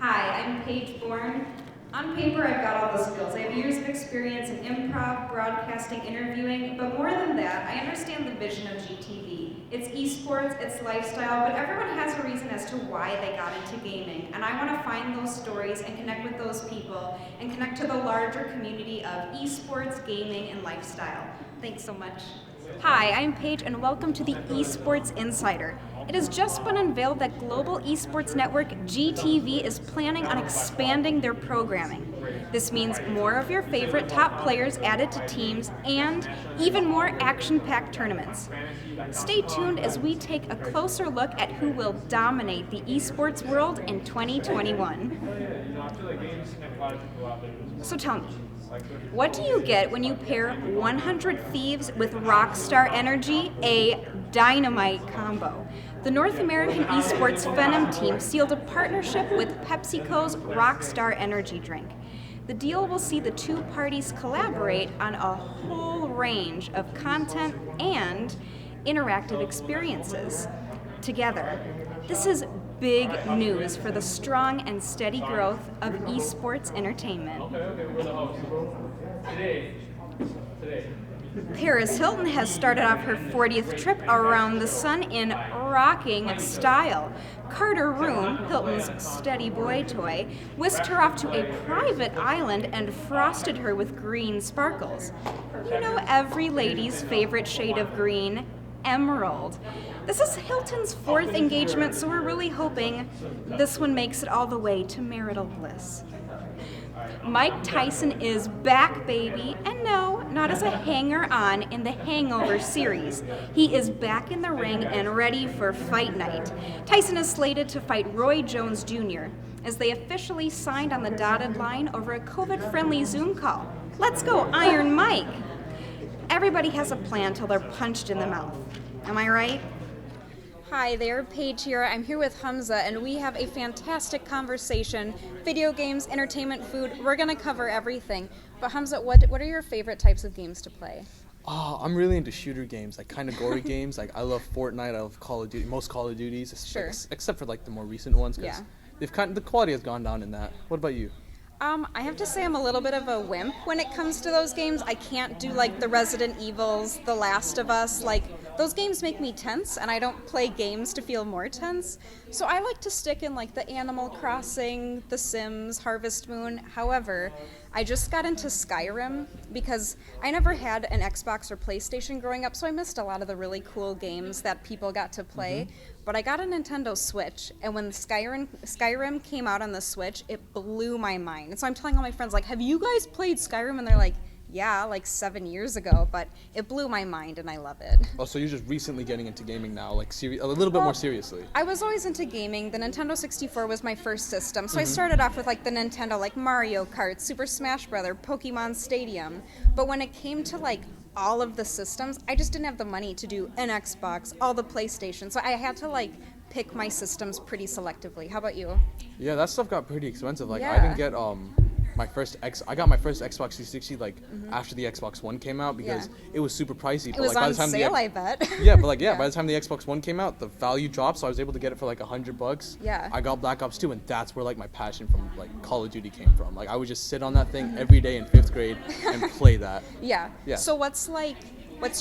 Hi, I'm Paige Bourne. On paper, I've got all the skills. I have years of experience in improv, broadcasting, interviewing, but more than that, I understand the vision of GTV. It's esports, it's lifestyle, but everyone has a reason as to why they got into gaming, and I want to find those stories and connect with those people and connect to the larger community of esports, gaming, and lifestyle. Thanks so much. Hi, I'm Paige, and welcome to the Esports Insider. It has just been unveiled that global esports network GTV is planning on expanding their programming. This means more of your favorite top players added to teams and even more action-packed tournaments. Stay tuned as we take a closer look at who will dominate the esports world in 2021. So tell me, what do you get when you pair 100 Thieves with Rockstar Energy, a dynamite combo? The North American esports Venom team sealed a partnership with PepsiCo's Rockstar Energy drink. The deal will see the two parties collaborate on a whole range of content and interactive experiences together. This is big news for the strong and steady growth of esports entertainment. Paris Hilton has started off her 40th trip around the sun in rocking style. Carter Room, Hilton's steady boy toy, whisked her off to a private island and frosted her with green sparkles. You know every lady's favorite shade of green, emerald. This is Hilton's fourth engagement, so we're really hoping this one makes it all the way to marital bliss. Mike Tyson is back, baby, and no, not as a hanger-on in the Hangover series. He is back in the ring and ready for fight night. Tyson is slated to fight Roy Jones Jr. as they officially signed on the dotted line over a COVID-friendly Zoom call. Let's go, Iron Mike! Everybody has a plan till they're punched in the mouth. Am I right? Hi there, Paige here. I'm here with Hamza, and we have a fantastic conversation. Video games, entertainment, food, we're going to cover everything. But Hamza, what are your favorite types of games to play? I'm really into shooter games, like kind of gory games. Like I love Fortnite, I love Call of Duty, most Call of Duties, Sure. except for like the more recent ones, because the quality has gone down in that. What about you? I have to say I'm a little bit of a wimp when it comes to those games. I can't do like the Resident Evils, The Last of Us, like those games make me tense, and I don't play games to feel more tense. So I like to stick in like the Animal Crossing, The Sims, Harvest Moon. However, I just got into Skyrim because I never had an Xbox or PlayStation growing up, so I missed a lot of the really cool games that people got to play. But I got a Nintendo Switch, and when Skyrim came out on the Switch, it blew my mind. And so I'm telling all my friends, like, have you guys played Skyrim? And they're like, yeah, like 7 years ago, but it blew my mind, and I love it. Oh, so you're just recently getting into gaming now, like a little bit more seriously. I was always into gaming. The Nintendo 64 was my first system, so I started off with like the Nintendo, like Mario Kart, Super Smash Bros., Pokemon Stadium. But when it came to like all of the systems, I just didn't have the money to do an Xbox, all the PlayStation, so I had to like pick my systems pretty selectively. How about you? Yeah, that stuff got pretty expensive. Like I Yeah. didn't get I got my first Xbox 360 like after the Xbox One came out because it was super pricey. It was like, by on the time sale, I bet. Yeah, but by the time the Xbox One came out, the value dropped, so I was able to get it for like $100. Yeah. I got Black Ops 2, and that's where like my passion from like Call of Duty came from. Like I would just sit on that thing every day in 5th grade and play that. Yeah. Yeah. So what's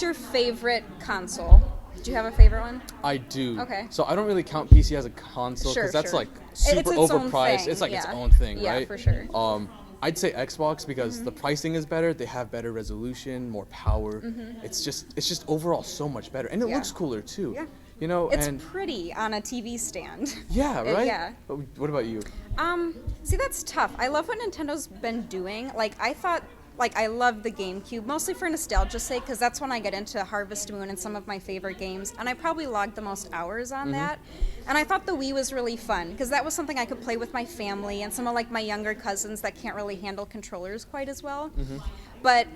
your favorite console? Do you have a favorite one? I do. Okay. So I don't really count PC as a console Sure, because that's sure. like It's super its own overpriced. thing, It's like its yeah. own thing, Yeah, right? for sure. I'd say Xbox because the pricing is better. They have better resolution, more power. It's just overall so much better, and it Yeah. looks cooler too. Yeah. You know, It's and pretty on a TV stand. yeah, right. Yeah. But what about you? See, that's tough. I love what Nintendo's been doing. Like, I love the GameCube, mostly for nostalgia's sake, because that's when I get into Harvest Moon and some of my favorite games, and I probably logged the most hours on that. And I thought the Wii was really fun, because that was something I could play with my family and some of like my younger cousins that can't really handle controllers quite as well. But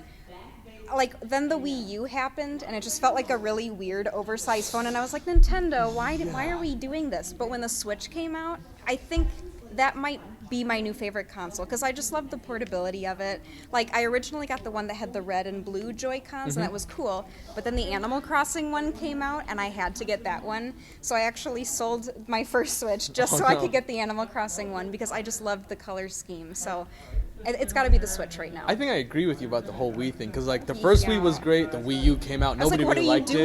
like then the Wii U happened, and it just felt like a really weird, oversized phone, and I was like, Nintendo, why are we doing this? But when the Switch came out, I think that might be my new favorite console because I just love the portability of it. Like, I originally got the one that had the red and blue Joy-Cons, and that was cool. But then the Animal Crossing one came out, and I had to get that one. So I actually sold my first Switch just so I could get the Animal Crossing one because I just loved the color scheme. So it's got to be the Switch right now. I think I agree with you about the whole Wii thing, because like the first Wii was great, the Wii U came out, nobody really liked it.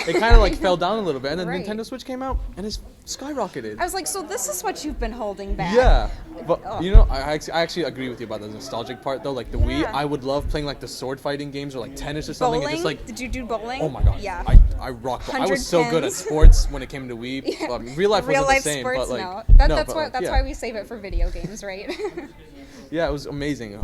It kind of like fell down a little bit, and then Nintendo Switch came out, and it's skyrocketed. I was like, so this is what you've been holding back. Yeah, but you know, I actually agree with you about the nostalgic part though. Like the Wii, I would love playing like the sword fighting games or like tennis or something. Bowling? And just, like, did you do bowling? Oh my god, yeah. I rocked. I was so good at sports when it came to Wii. Real life wasn't the same, sports, but like no. That's why we save it for video games, right? Yeah, it was amazing.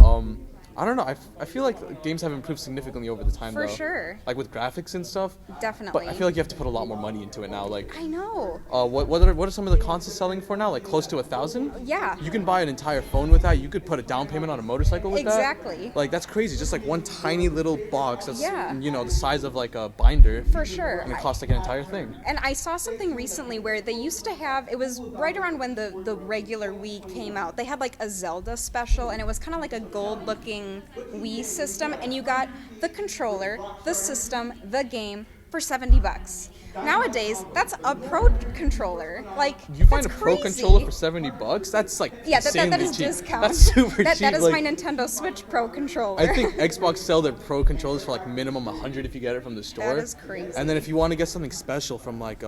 I don't know. I feel like games have improved significantly over the time, For though. sure. Like with graphics and stuff. Definitely. But I feel like you have to put a lot more money into it now. Like I know. What are some of the consoles selling for now? Like close to $1,000? Yeah. You can buy an entire phone with that. You could put a down payment on a motorcycle with that. Exactly. Like that's crazy. Just like one tiny little box that's Yeah. you know the size of like a binder. For sure. And it costs like an entire thing. And I saw something recently where they used to have, it was right around when the regular Wii came out, they had like a Zelda special, and it was kind of like a gold looking Wii system, and you got the controller, the system, the game for $70. Nowadays, that's a pro controller. Like, you find a that's pro crazy. controller for $70? That's like Yeah, insanely that is cheap. discount. That's super cheap. That is like, my Nintendo Switch Pro controller. I think Xbox sell their pro controllers for like minimum 100 if you get it from the store. That is crazy. And then if you want to get something special from like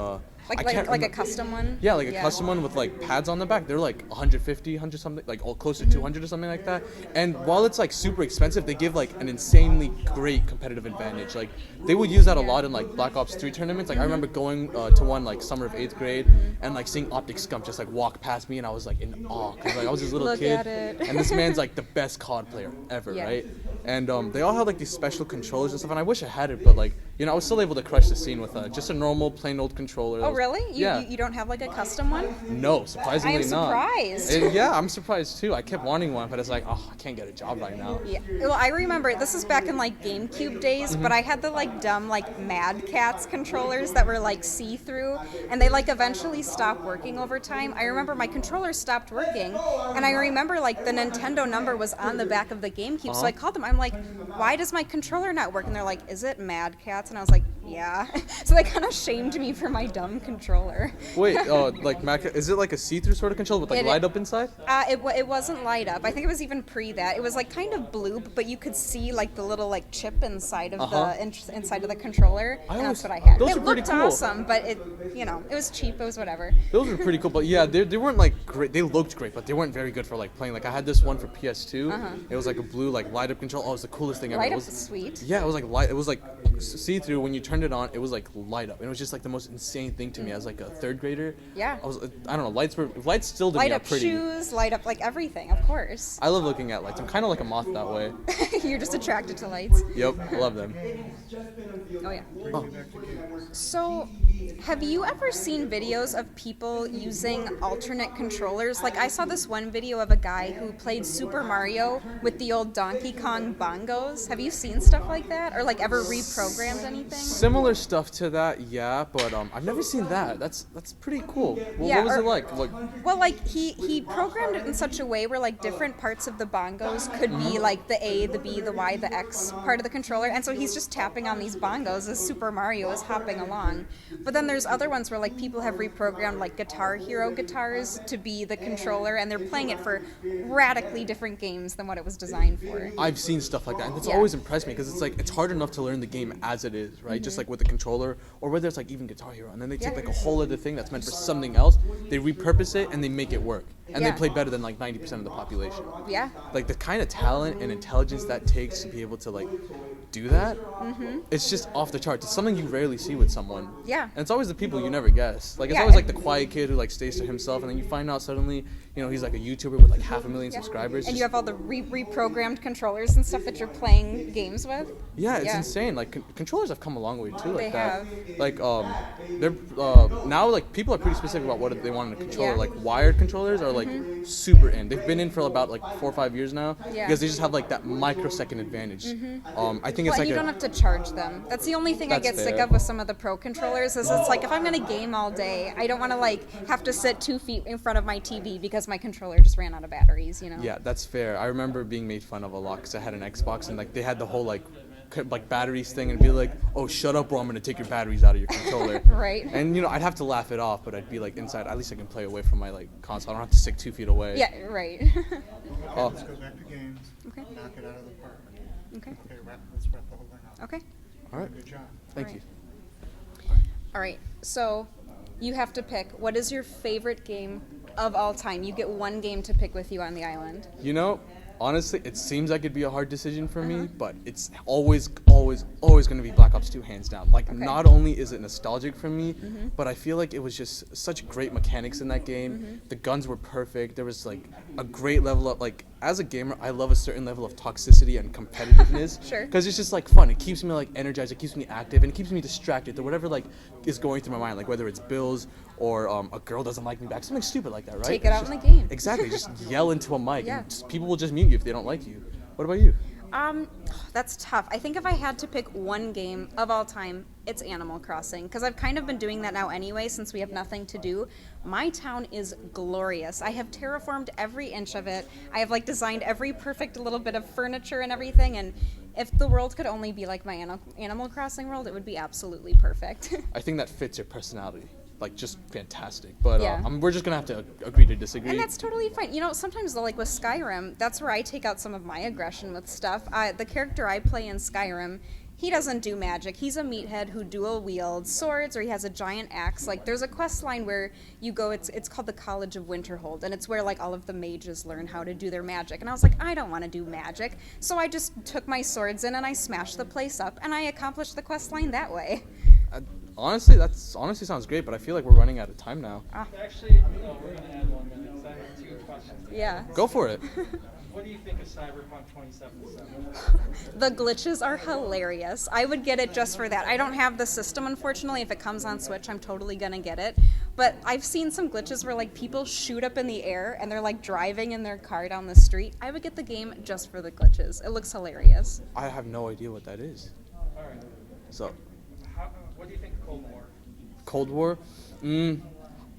like a custom one. Yeah, like a custom one with like pads on the back, they're like 150, 100 something, like all close to 200 or something like that. And while it's like super expensive, they give like an insanely great competitive advantage. Like they would use that a lot in like Black Ops 3 tournaments. Like I remember going to one like summer of 8th grade and like seeing Optic Scump just like walk past me, and I was like in awe because like I was this little Look kid, at it. and this man's like the best COD player ever, right? And they all had like these special controllers and stuff, and I wish I had it, but like you know I was still able to crush the scene with just a normal plain old controller. Oh really? Yeah. You don't have like a custom one? No, surprisingly not. I'm surprised. Yeah, I'm surprised too. I kept wanting one, but it's like, oh, I can't get a job right now. Yeah. Well, I remember this is back in like GameCube days, but I had the like dumb like Mad Catz controllers that were like see-through, and they like eventually stopped working over time. I remember my controller stopped working, and I remember like the Nintendo number was on the back of the GameCube, so I called them. I'm like, why does my controller not work? And they're like, is it Mad Catz? And I was like, yeah. So they kind of shamed me for my dumb controller. Wait, like is it like a see-through sort of controller with like light up inside? It wasn't light up. I think it was even pre that. It was like kind of blue, but you could see like the little like chip inside of the inside of the controller, and that's what I had. Those it are pretty looked cool. awesome, but it was cheap. It was whatever. Those were pretty cool, but yeah, they weren't like great. They looked great, but they weren't very good for like playing. Like I had this one for PS2. It was like a blue like light up control. Oh, it was the coolest thing ever. Light It up was, is sweet. Yeah, it was like light. It was like see-through. When you turned it on, it was like light up. It was just like the most insane thing to me as like a third grader. Yeah. I don't know. Lights still to me Light are up pretty. shoes, light up like everything, of course. I love looking at lights. I'm kind of like a moth that way. You're just attracted to lights. Yep, I love them. Oh yeah. Oh. So, have you ever seen videos of people using alternate controllers? Like, I saw this one video of a guy who played Super Mario with the old Donkey Kong bongos. Have you seen stuff like that? Or, like, ever reprogrammed anything? Similar stuff to that, yeah, but I've never seen that. That's pretty cool. Yeah, what was or- it like? Well, like, he programmed it in such a way where, like, different parts of the bongos could be, like, the A, the B, the Y, the X part of the controller. And so he's just tapping on these bongos as Super Mario is hopping along. But then there's other ones where, like, people have reprogrammed, like, Guitar Hero guitars to be the controller, and they're playing it for radically different games than what it was designed for. I've seen stuff like that, and it's Yeah. always impressed me because it's like it's hard enough to learn the game as it is, right? Just like with the controller, or whether it's like even Guitar Hero, and then they take like a whole other thing that's meant for something else, they repurpose it and they make it work, and they play better than like 90% of the population. Yeah. Like the kind of talent and intelligence that takes to be able to like do that, it's just off the charts. It's something you rarely see with someone. Yeah. And it's always the people you never guess. Like it's Yeah. always like the quiet kid who like stays to himself, and then you find out suddenly, you know, he's like a YouTuber with like 500,000 subscribers. And you have all the reprogrammed controllers and stuff that you're playing games with. Yeah, it's insane. Like controllers have come a long way too. Like They that. have. Like they're now like people are pretty specific about what they want in a controller. Yeah. Like wired controllers are like super in. They've been in for about like 4 or 5 years now Yeah. because they just have like that microsecond advantage. I think it's Well, like you don't have to charge them. That's the only thing I That's get sick fair. of with some of the pro controllers is it's like if I'm gonna game all day, I don't want to like have to sit 2 feet in front of my TV because my controller just ran out of batteries. You know. Yeah, that's fair. I remember being made fun of a lot because I had an Xbox and like they had the whole like batteries thing and be like, oh, shut up or I'm gonna take your batteries out of your controller. Right. And I'd have to laugh it off, but I'd be like inside. At least I can play away from my like console. I don't have to stick 2 feet away. Yeah. Right. Oh. Let's go back to games. Okay. Knock it out of the park. Okay. Okay, let's wrap the whole thing up. Okay. All right. Good job. Thank All you. All right. So you have to pick. What is your favorite game of all time? You get one game to pick with you on the island. Honestly, it seems like it'd be a hard decision for me, but it's always going to be Black Ops 2, hands down. Like, not only is it nostalgic for me, but I feel like it was just such great mechanics in that game. The guns were perfect. There was, like, a great level of, like, as a gamer, I love a certain level of toxicity and competitiveness. Sure. Because it's just, like, fun. It keeps me, like, energized. It keeps me active, and it keeps me distracted to whatever, like, is going through my mind. Like, whether it's bills or a girl doesn't like me back. Something stupid like that, right? Take it out in the game. Exactly. Just yell into a mic, Yeah. and people will just mute you if they don't like you. What about you? That's tough. I think if I had to pick one game of all time, it's Animal Crossing, because I've kind of been doing that now anyway since we have nothing to do. My town is glorious. I have terraformed every inch of it. I have like designed every perfect little bit of furniture and everything, and if the world could only be like my Animal Crossing world, it would be absolutely perfect. I think that fits your personality. Like, just fantastic. But Yeah. we're just going to have to agree to disagree. And that's totally fine. Sometimes though, like with Skyrim, that's where I take out some of my aggression with stuff. The character I play in Skyrim, he doesn't do magic. He's a meathead who dual wields swords, or he has a giant axe. Like, there's a quest line where you go, it's called the College of Winterhold, and it's where like all of the mages learn how to do their magic. And I was like, I don't want to do magic. So I just took my swords in and I smashed the place up, and I accomplished the quest line that way. Honestly, honestly sounds great, but I feel like we're running out of time now. Actually, no, we're going to add 1 minute because I have 2 questions. Yeah. Go for it. What do you think of Cyberpunk 2077? The glitches are hilarious. I would get it just for that. I don't have the system, unfortunately. If it comes on Switch, I'm totally gonna get it. But I've seen some glitches where like people shoot up in the air and they're like driving in their car down the street. I would get the game just for the glitches. It looks hilarious. I have no idea what that is. All right. So, What do you think of Cold War? Cold War?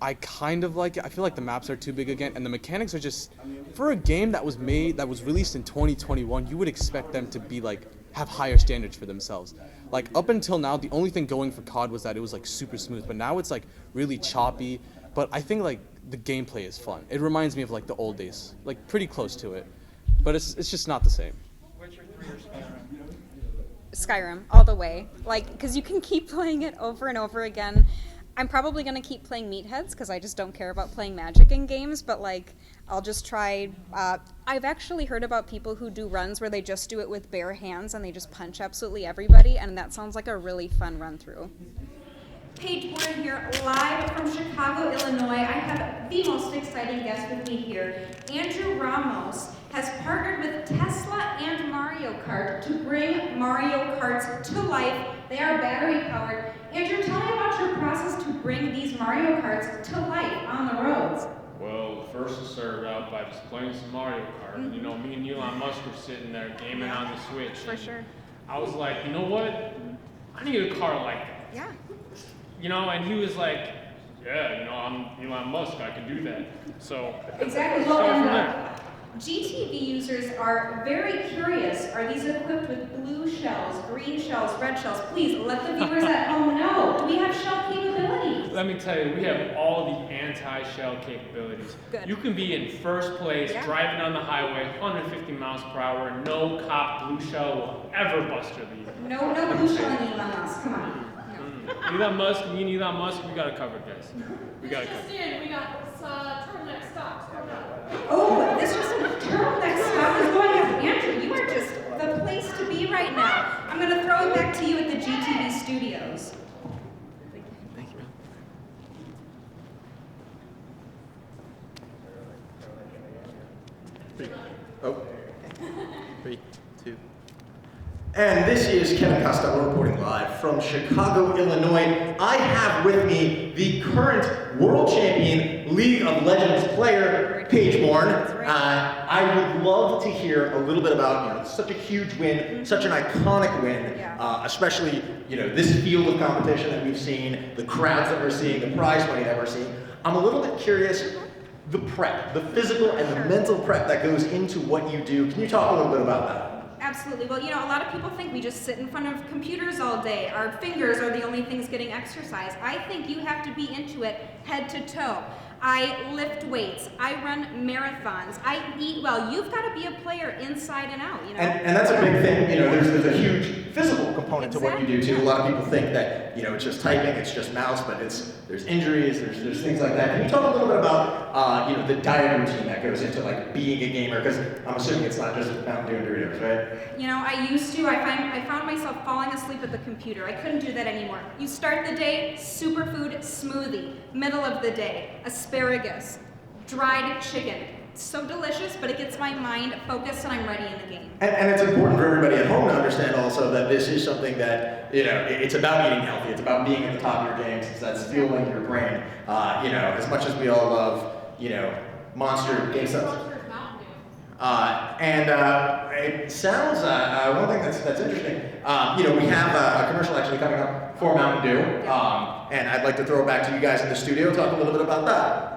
I kind of like it. I feel like the maps are too big again, and the mechanics are just, for a game that was released in 2021, you would expect them to be like, have higher standards for themselves. Like, up until now, the only thing going for COD was that it was like super smooth, but now it's like really choppy. But I think like the gameplay is fun. It reminds me of like the old days, like pretty close to it, but it's just not the same. Witcher 3 or Skyrim? Skyrim, all the way. Like, because you can keep playing it over and over again. I'm probably going to keep playing Meatheads because I just don't care about playing magic in games, but like, I'll just try. I've actually heard about people who do runs where they just do it with bare hands and they just punch absolutely everybody, and that sounds like a really fun run through. Paige Bourne here, live from Chicago, Illinois. I have the most exciting guest with me here. Andrew Ramos has partnered with Tesla and Mario Kart to bring Mario Karts to life. They are battery powered. Andrew, tell me about your process to bring these Mario Karts to life on the roads. Well, first it started out by just playing some Mario Kart. Mm-hmm. You know, me and Elon Musk were sitting there gaming on the Switch. For sure. I was like, you know what? I need a car like that. Yeah. You know, and he was like, yeah, you know, I'm Elon Musk, I can do that. So, Exactly. start from Well, there. GTV users are very curious. Are these equipped with blue shells, green shells, red shells? Please let the viewers at home know. Do we have shell capabilities? Let me tell you, we have all the anti-shell capabilities. Good. You can be in first place, Yeah. driving on the highway, 150 miles per hour, no cop blue shell will ever bust your lead. No blue shell in Elon Musk. Come on. Elon Musk, me and Elon Musk, we got it covered, guys. We got it covered. Understand, we got turtleneck stocks coming up. Oh, this is some turtleneck stuff is going up. Andrew, you are just the place to be right now. I'm going to throw it back to you at the GTV studios. Thank you. Oh. 3, 2. And this is Kevin Costello reporting live from Chicago, Illinois. I have with me the current world champion League of Legends player, Paige Bourne. I would love to hear a little bit about, such a huge win, such an iconic win, especially, this field of competition that we've seen, the crowds that we're seeing, the prize money that we're seeing. I'm a little bit curious, the prep, the physical and the mental prep that goes into what you do. Can you talk a little bit about that? Absolutely. Well, a lot of people think we just sit in front of computers all day. Our fingers are the only things getting exercise. I think you have to be into it head to toe. I lift weights. I run marathons. I eat well. You've got to be a player inside and out, And that's a big thing. There's a huge physical component to what you do too. A lot of people think that, it's just typing, it's just mouse, but there's injuries, there's things like that. Can you talk a little bit about, the diet routine that goes into like being a gamer? Because I'm assuming it's not just Mountain Dew and Doritos, right? I used to. I found myself falling asleep at the computer. I couldn't do that anymore. You start the day, superfood smoothie. Middle of the day, asparagus, dried chicken. It's so delicious, but it gets my mind focused and I'm ready in the game. And it's important for everybody at home to understand also that this is something that, it's about eating healthy. It's about being at the top of your game, since that's fueling your brain. As much as we all love, Monster game stuff. It sounds, one thing that's interesting, we have a commercial actually coming up for Mountain Dew, and I'd like to throw it back to you guys in the studio, talk a little bit about that.